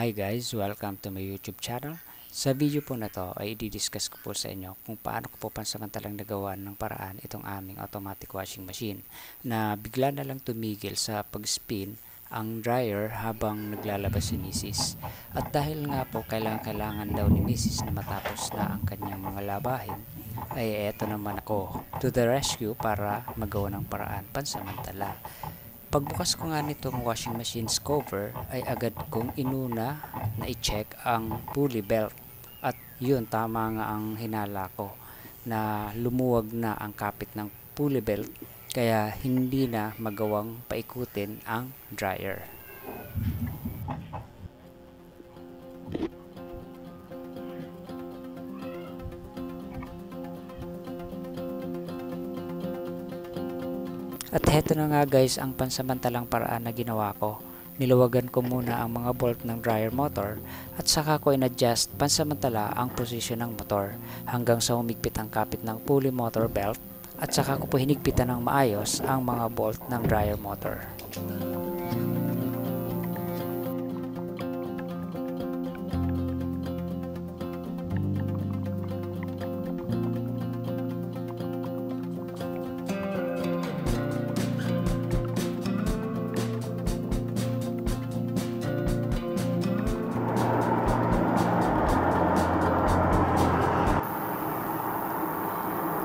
Hi guys, welcome to my YouTube channel. Sa video po na to ay i-discuss ko po sa inyo kung paano ko po pansamantalang nagawa ng paraan itong aming automatic washing machine na bigla na lang tumigil sa pag-spin ang dryer habang naglalabas si Mrs. At dahil nga po kailangan daw ni Mrs. na matapos na ang kanyang mga labahin, ay eto naman ako to the rescue para magawa ng paraan pansamantala. Pagbukas ko nga nitong washing machine's cover ay agad kong inuna na i-check ang pulley belt at yun tama nga ang hinala ko na lumuwag na ang kapit ng pulley belt kaya hindi na magawang paikutin ang dryer. At heto na nga guys ang pansamantalang paraan na ginawa ko. Niluwagan ko muna ang mga bolt ng dryer motor at saka ko in-adjust pansamantala ang posisyon ng motor hanggang sa humigpit ang kapit ng pulley motor belt at saka ko po hinigpitan ng maayos ang mga bolt ng dryer motor.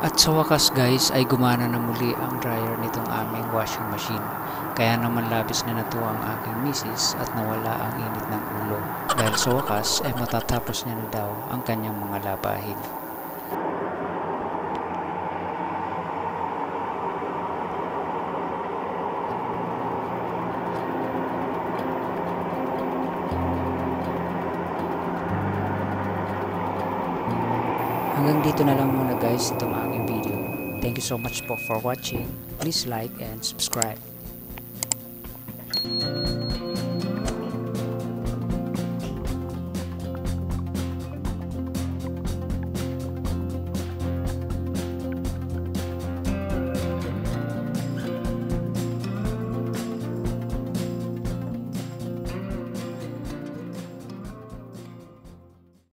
At sa wakas guys ay gumana na muli ang dryer nitong aming washing machine. Kaya naman labis na natuwa ang aking misis at nawala ang init ng ulo. Dahil sa wakas ay matatapos niya na daw ang kanyang mga labahin. Hanggang dito na lang muna guys itong aking video. Thank you so much po for watching. Please like and subscribe.